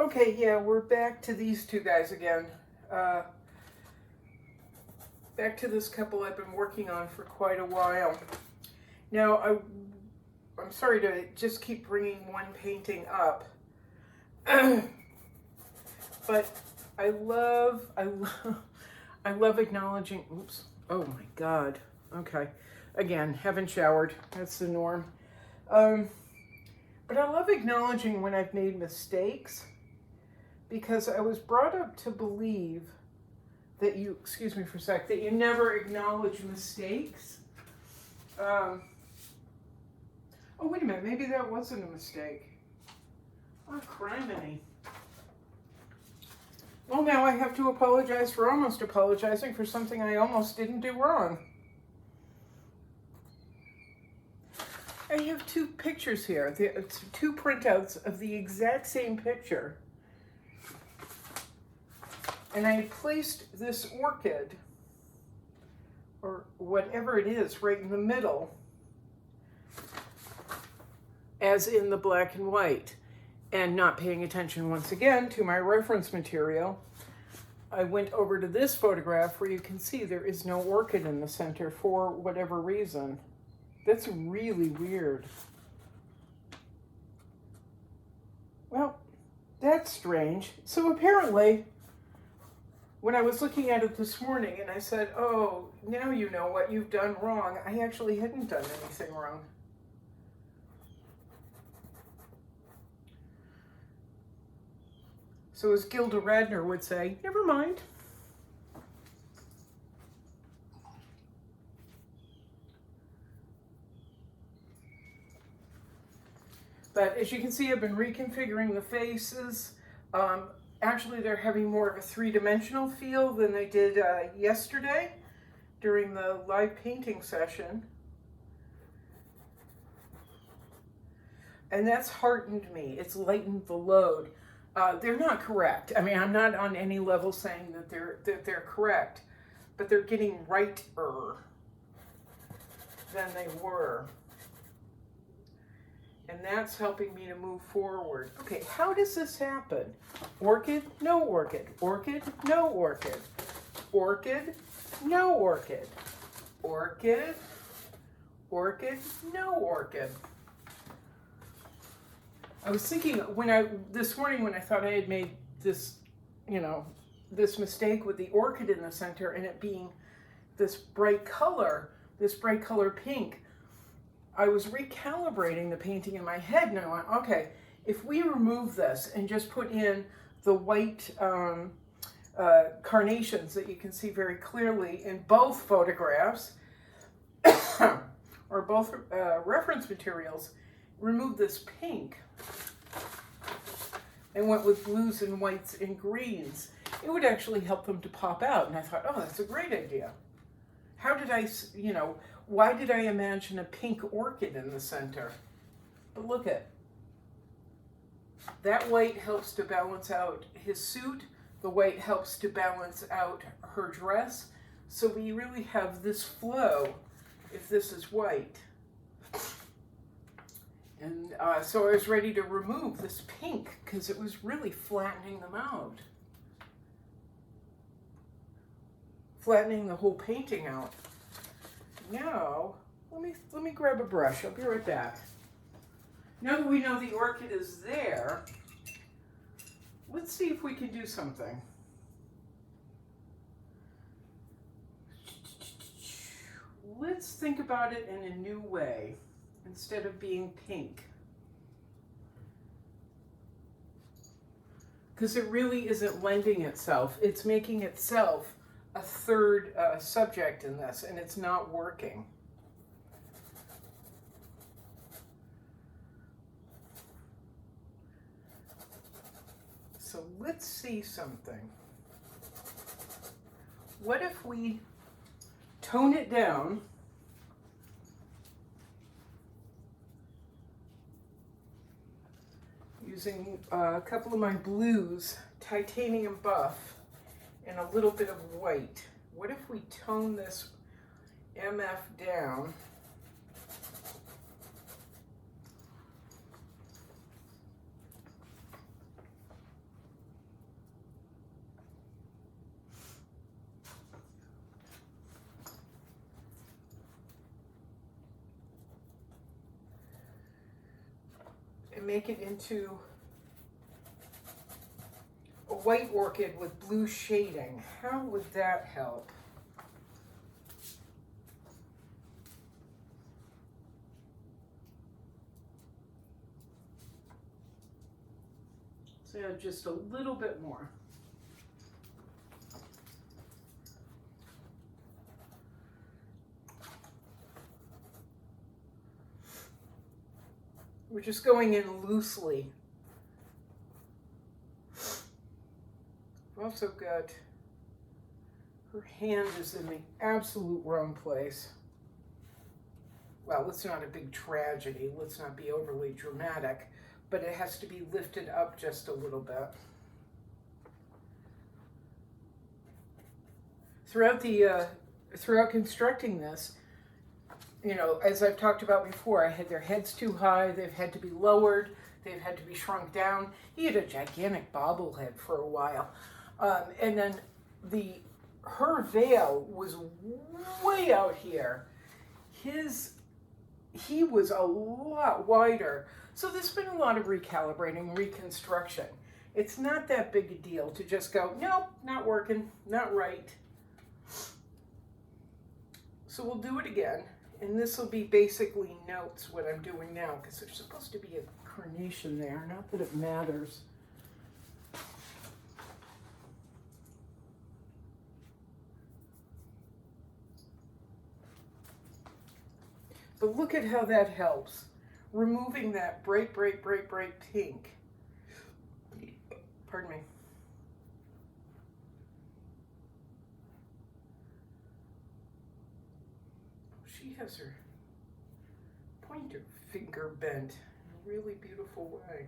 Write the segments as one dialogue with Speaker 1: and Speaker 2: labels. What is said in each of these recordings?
Speaker 1: Okay, yeah, we're back to these two guys again. Back to this couple I've been working on for quite a while. Now, I'm sorry to just keep bringing one painting up, but I love acknowledging. Oops! Oh my God. Okay, again, haven't showered. That's the norm. But I love acknowledging when I've made mistakes, because I was brought up to believe that you, excuse me for a sec, that you never acknowledge mistakes. Oh, wait a minute, maybe that wasn't a mistake. Oh, criminy. Well, now I have to apologize for almost apologizing for something I almost didn't do wrong. I have two pictures here, two printouts of the exact same picture. And I placed this orchid, or whatever it is, right in the middle, as in the black and white. And not paying attention once again to my reference material, I went over to this photograph where you can see there is no orchid in the center for whatever reason. That's really weird. Well, that's strange. So apparently, when I was looking at it this morning and I said, oh, now you know what you've done wrong, I actually hadn't done anything wrong. So as Gilda Radner would say, never mind. But as you can see, I've been reconfiguring the faces. Actually, they're having more of a three-dimensional feel than they did yesterday during the live painting session. And that's heartened me. It's lightened the load. They're not correct. I mean, I'm not on any level saying that they're correct, but they're getting righter than they were. And that's helping me to move forward. Okay, how does this happen? Orchid, no orchid. Orchid, no orchid. Orchid, no orchid. Orchid, orchid, no orchid. I was thinking this morning when I thought I had made this, this mistake with the orchid in the center and it being this bright color pink, I was recalibrating the painting in my head and I went, okay, if we remove this and just put in the white carnations that you can see very clearly in both photographs or both reference materials, remove this pink and went with blues and whites and greens, it would actually help them to pop out. And I thought, oh, that's a great idea. How did I, why did I imagine a pink orchid in the center? But look at that white helps to balance out his suit. The white helps to balance out her dress. So we really have this flow if this is white. And so I was ready to remove this pink because it was really flattening them out. Flattening the whole painting out. Now, let me grab a brush. I'll be right back. Now that we know the orchid is there, let's see if we can do something. Let's think about it in a new way instead of being pink. Because it really isn't lending itself. It's making itself a third subject in this, and it's not working. So let's see something. What if we tone it down using a couple of my blues, titanium buff, and a little bit of white. What if we tone this MF down make it into a white orchid with blue shading. How would that help? So just a little bit more. We're just going in loosely. We've also got, her hand is in the absolute wrong place. Well, it's not a big tragedy. Let's not be overly dramatic, but it has to be lifted up just a little bit. Throughout constructing this, you know, as I've talked about before, I had their heads too high, they've had to be lowered, they've had to be shrunk down. He had a gigantic bobblehead for a while. And then her veil was way out here. He was a lot wider. So there's been a lot of recalibrating, reconstruction. It's not that big a deal to just go, nope, not working, not right. So we'll do it again. And this will be basically notes, what I'm doing now, because there's supposed to be a carnation there, not that it matters. But look at how that helps. Removing that bright pink. Pardon me. She has her pointer finger bent in a really beautiful way.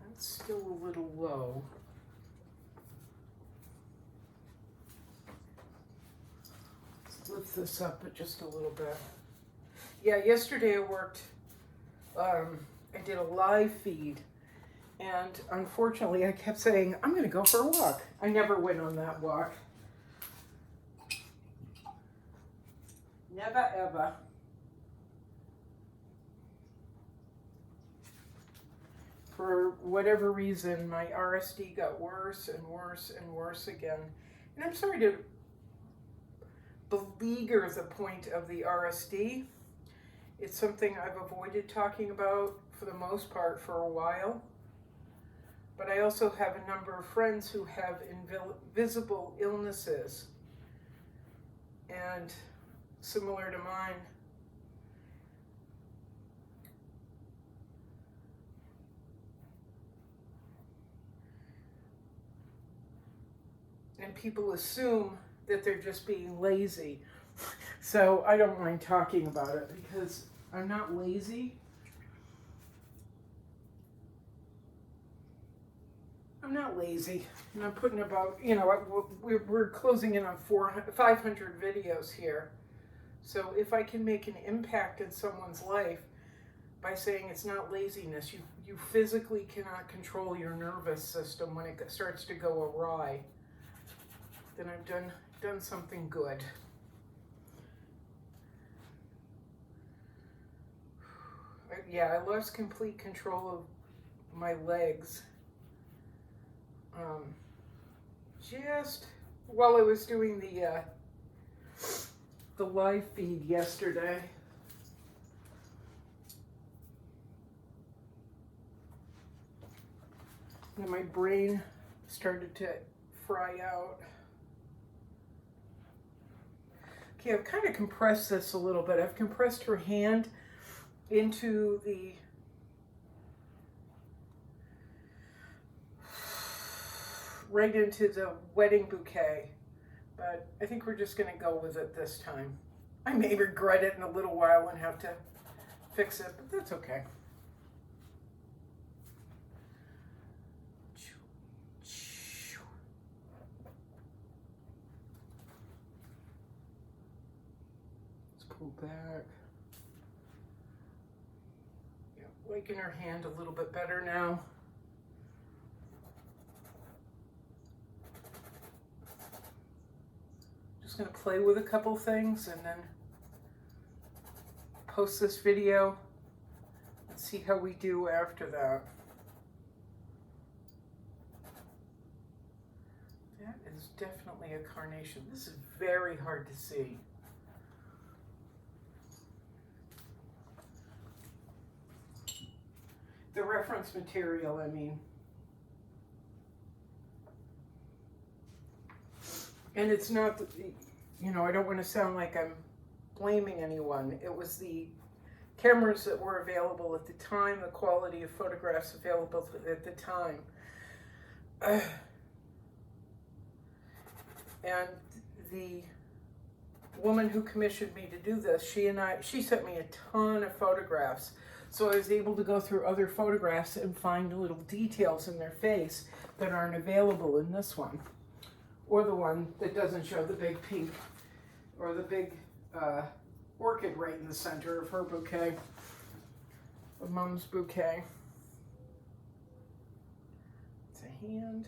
Speaker 1: That's still a little low. Let's lift this up just a little bit. Yeah, yesterday I worked, I did a live feed, and unfortunately I kept saying, I'm going to go for a walk. I never went on that walk. Never ever. For whatever reason, my RSD got worse and worse and worse again. And I'm sorry to beleaguer the point of the RSD. It's something I've avoided talking about for the most part for a while. But I also have a number of friends who have invisible illnesses, and similar to mine. And people assume that they're just being lazy. So I don't mind talking about it because I'm not lazy. I'm not lazy. And I'm putting about, you know, we're closing in on 500 videos here. So if I can make an impact in someone's life by saying it's not laziness, you physically cannot control your nervous system when it starts to go awry, then I've done something good. Yeah, I lost complete control of my legs. Just while I was doing the live feed yesterday. And my brain started to fry out. Okay, I've kind of compressed this a little bit. I've compressed her hand into right into the wedding bouquet, but I think we're just going to go with it this time. I may regret it in a little while and have to fix it, but that's okay. Let's pull back. Yeah, liking her hand a little bit better now. just going to play with a couple things and then post this video and see how we do after that. That is definitely a carnation. This is very hard to see. The reference material, I mean. And it's not, you know, I don't want to sound like I'm blaming anyone. It was the cameras that were available at the time, the quality of photographs available at the time. And the woman who commissioned me to do this, she sent me a ton of photographs. So I was able to go through other photographs and find little details in their face that aren't available in this one. Or the one that doesn't show the big pink or the big orchid right in the center of her bouquet, of Mom's bouquet. It's a hand.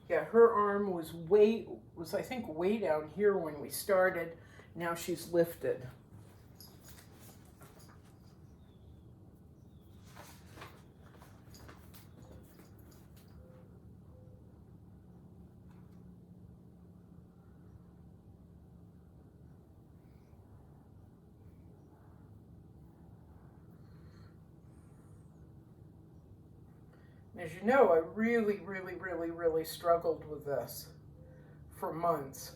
Speaker 1: Yeah, her arm was I think way down here when we started. Now she's lifted. As you know, I really struggled with this for months.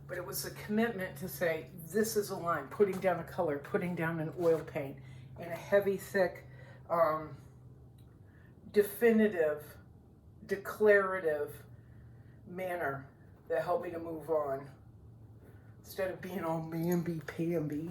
Speaker 1: But it was a commitment to say, this is a line, putting down a color, putting down an oil paint in a heavy, thick, definitive, declarative manner that helped me to move on. Instead of being all mamby-pamby.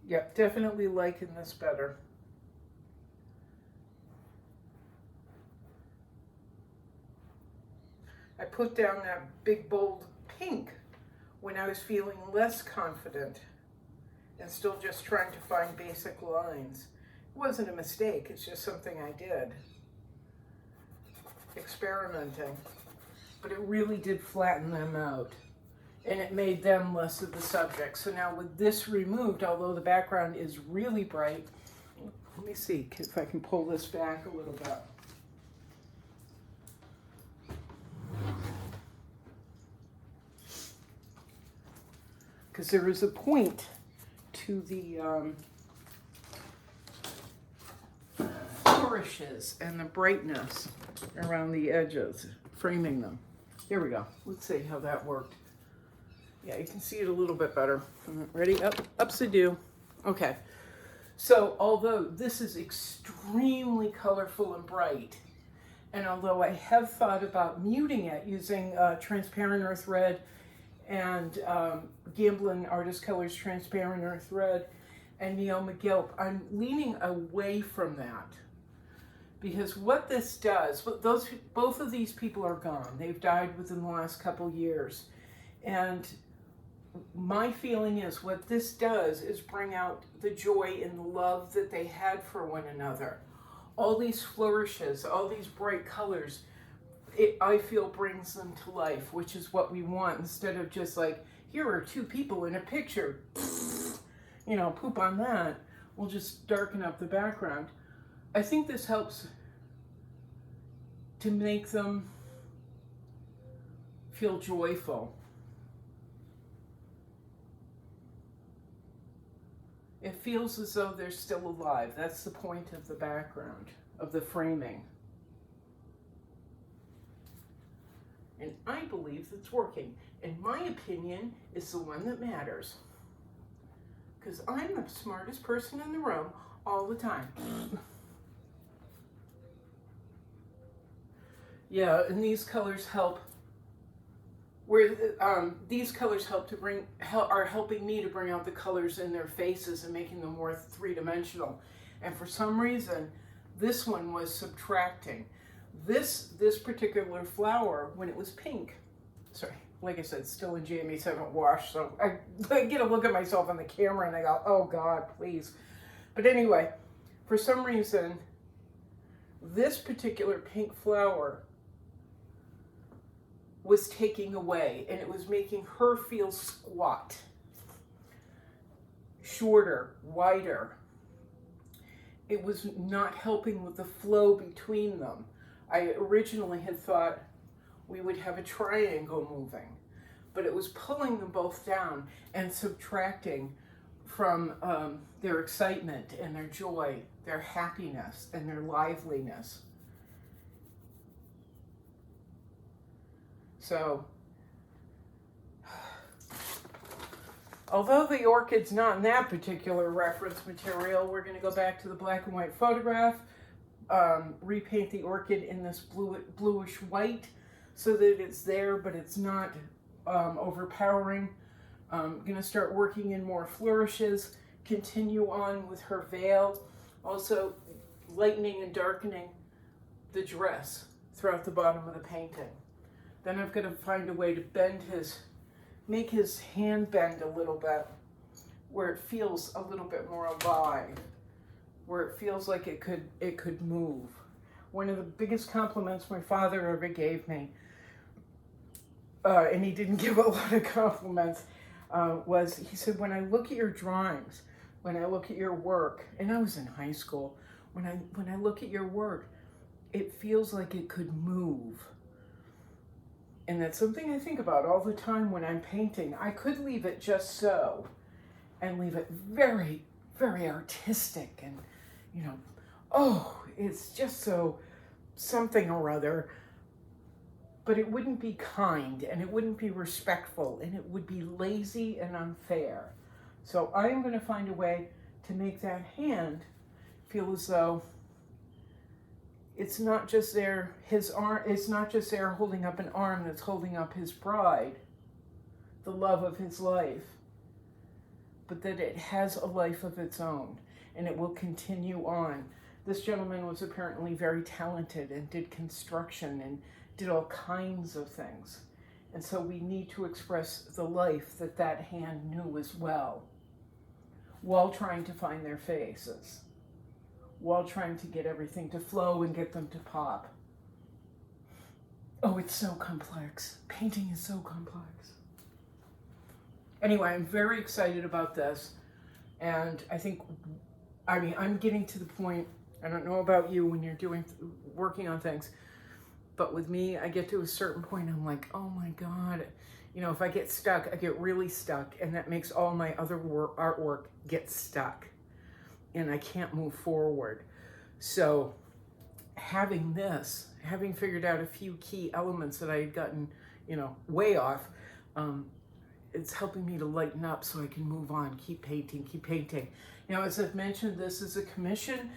Speaker 1: Yep, definitely liking this better. I put down that big bold pink when I was feeling less confident and still just trying to find basic lines. It wasn't a mistake, it's just something I did. Experimenting. But it really did flatten them out. And it made them less of the subject. So now with this removed, although the background is really bright, let me see if I can pull this back a little bit. Because there is a point to the flourishes and the brightness around the edges, framing them. Here we go. Let's see how that worked. Yeah, you can see it a little bit better. Ready? Up-a-doo. Okay. So, although this is extremely colorful and bright, and although I have thought about muting it using Transparent Earth Red and Gamblin Artist Colors Transparent Earth Red and Neoma Gilp, I'm leaning away from that. Because what this does, both of these people are gone. They've died within the last couple years. And my feeling is what this does is bring out the joy and the love that they had for one another. All these flourishes, all these bright colors, I feel brings them to life, which is what we want, instead of just like, here are two people in a picture, you know, poop on that. We'll just darken up the background. I think this helps to make them feel joyful. It feels as though they're still alive. That's the point of the background, of the framing. And I believe it's working. And my opinion is the one that matters. Because I'm the smartest person in the room all the time. Yeah, and these colors help. These colors are helping me to bring out the colors in their faces and making them more three-dimensional. And for some reason, this one was subtracting. This particular flower, when it was pink, sorry, like I said, still in jammies, haven't washed, so I get a look at myself on the camera and I go, oh God, please. But anyway, for some reason, this particular pink flower was taking away, and it was making her feel squat, shorter, wider. It was not helping with the flow between them. I originally had thought we would have a triangle moving, but it was pulling them both down and subtracting from their excitement and their joy, their happiness and their liveliness. So, although the orchid's not in that particular reference material, we're going to go back to the black and white photograph, repaint the orchid in this bluish white so that it's there, but it's not overpowering. I'm going to start working in more flourishes, continue on with her veil, also lightening and darkening the dress throughout the bottom of the painting. Then I've got to find a way to make his hand bend a little bit, where it feels a little bit more alive, where it feels like it could move. One of the biggest compliments my father ever gave me, and he didn't give a lot of compliments, was he said, when I look at your drawings, when I look at your work, and I was in high school, when I look at your work, it feels like it could move. And that's something I think about all the time when I'm painting. I could leave it just so and leave it very, very artistic and, oh, it's just so something or other. But it wouldn't be kind and it wouldn't be respectful and it would be lazy and unfair. So I am going to find a way to make that hand feel as though it's not just there, his arm, it's not just there holding up an arm that's holding up his bride, the love of his life, but that it has a life of its own and it will continue on. This gentleman was apparently very talented and did construction and did all kinds of things. And so we need to express the life that that hand knew as well, while trying to find their faces, while trying to get everything to flow and get them to pop. Oh, it's so complex. Painting is so complex. Anyway, I'm very excited about this. And I'm getting to the point, I don't know about you when you're working on things, but with me, I get to a certain point, I'm like, oh my God. If I get stuck, I get really stuck, and that makes all my other artwork get stuck. And I can't move forward. So having figured out a few key elements that I had gotten, way off, it's helping me to lighten up so I can move on, keep painting. As I've mentioned, this is a commission.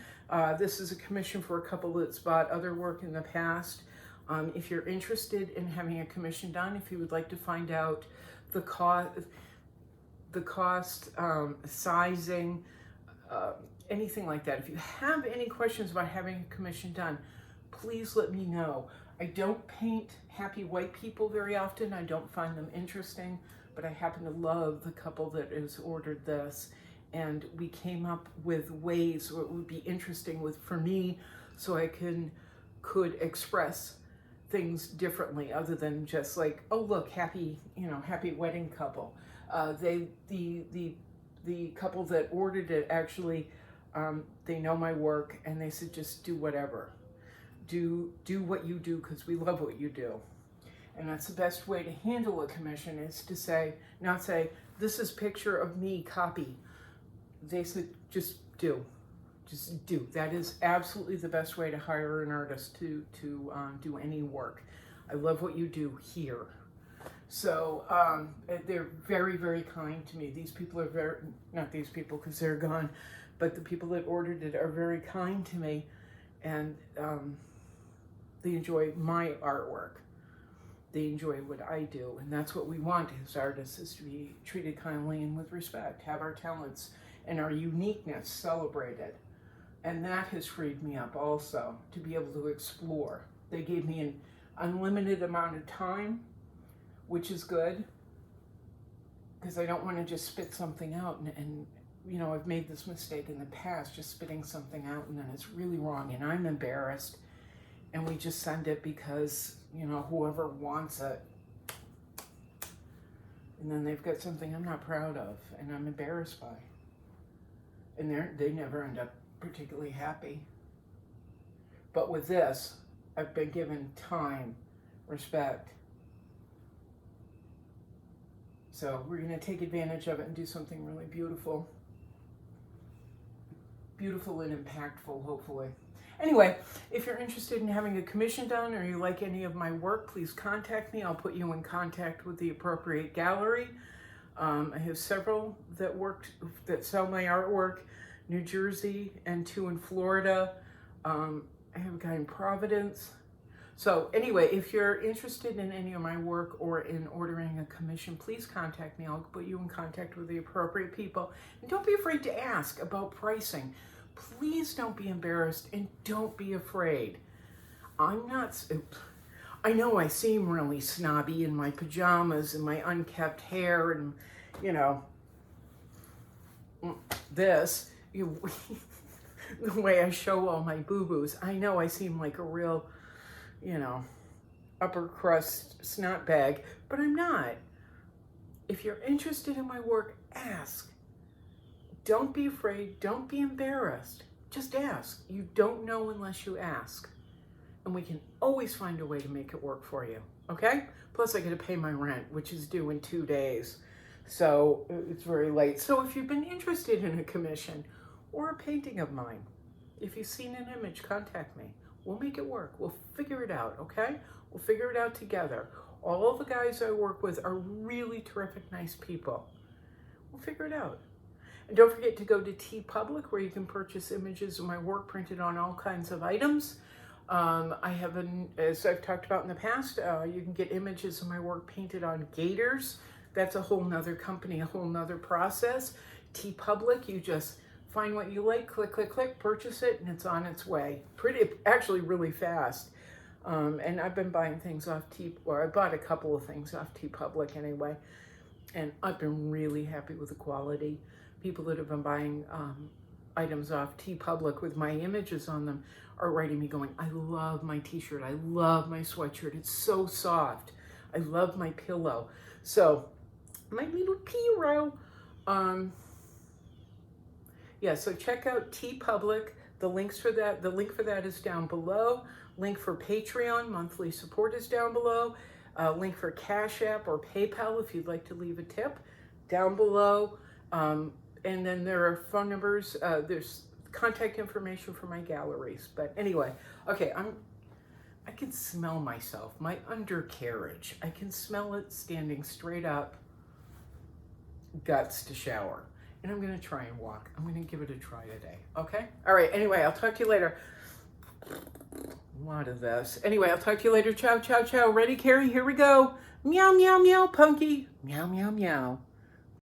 Speaker 1: This is a commission for a couple that's bought other work in the past. If you're interested in having a commission done, if you would like to find out the cost, sizing, anything like that. If you have any questions about having a commission done, please let me know. I don't paint happy white people very often. I don't find them interesting, but I happen to love the couple that has ordered this. And we came up with ways where it would be interesting for me so I could express things differently other than just like, oh look, happy wedding couple. The couple that ordered it actually, they know my work and they said, just do whatever. Do what you do because we love what you do. And that's the best way to handle a commission, is to not say, this is picture of me, copy. They said, just do. That is absolutely the best way to hire an artist to do any work. I love what you do here. So they're very, very kind to me. These people are very, not these people because they're gone, but the people that ordered it are very kind to me, and they enjoy my artwork. They enjoy what I do, and that's what we want as artists, is to be treated kindly and with respect, have our talents and our uniqueness celebrated. And that has freed me up also to be able to explore. They gave me an unlimited amount of time, which is good, because I don't want to just spit something out and you know, I've made this mistake in the past, just spitting something out and then it's really wrong and I'm embarrassed, and we just send it because, you know, whoever wants it, and then they've got something I'm not proud of and I'm embarrassed by, and they never end up particularly happy. But with this, I've been given time, respect. So we're going to take advantage of it and do something really beautiful. Beautiful and impactful, hopefully. Anyway, if you're interested in having a commission done or you like any of my work, please contact me. I'll put you in contact with the appropriate gallery. I have several that sell my artwork, New Jersey and 2 in Florida. I have a guy in Providence. So anyway, if you're interested in any of my work or in ordering a commission, please contact me. I'll put you in contact with the appropriate people. And don't be afraid to ask about pricing. Please don't be embarrassed and don't be afraid. I know I seem really snobby in my pajamas and my unkept hair and, you know, this. The way I show all my boo-boos. I know I seem like a real, you know, upper crust snot bag, but I'm not. If you're interested in my work, ask. Don't be afraid. Don't be embarrassed. Just ask. You don't know unless you ask. And we can always find a way to make it work for you. Okay? Plus, I got to pay my rent, which is due in 2 days. So it's very late. So if you've been interested in a commission or a painting of mine, if you've seen an image, contact me. We'll make it work. We'll figure it out, okay? We'll figure it out together. All of the guys I work with are really terrific, nice people. We'll figure it out. And don't forget to go to TeePublic, where you can purchase images of my work printed on all kinds of items. I have, as I've talked about in the past, you can get images of my work painted on gators. That's a whole nother company, a whole nother process. TeePublic, you just find what you like, click, click, click, purchase it, and it's on its way. Actually really fast. And I've been buying things off I bought a couple of things off TeePublic anyway, and I've been really happy with the quality. People that have been buying items off TeePublic with my images on them are writing me going, I love my t-shirt, I love my sweatshirt, it's so soft, I love my pillow. So, my little pillow. Yeah, so check out TeePublic. The link for that is down below. Link for Patreon, monthly support, is down below. Link for Cash App or PayPal if you'd like to leave a tip, down below. And then there are phone numbers. There's contact information for my galleries. But anyway, okay, I can smell myself, my undercarriage. I can smell it standing straight up, guts to shower. And I'm going to try and walk. I'm going to give it a try today. Okay? All right. Anyway, I'll talk to you later. A lot of this. Anyway, I'll talk to you later. Ciao, ciao, ciao. Ready, Carrie? Here we go. Meow, meow, meow, Punky. Meow, meow, meow.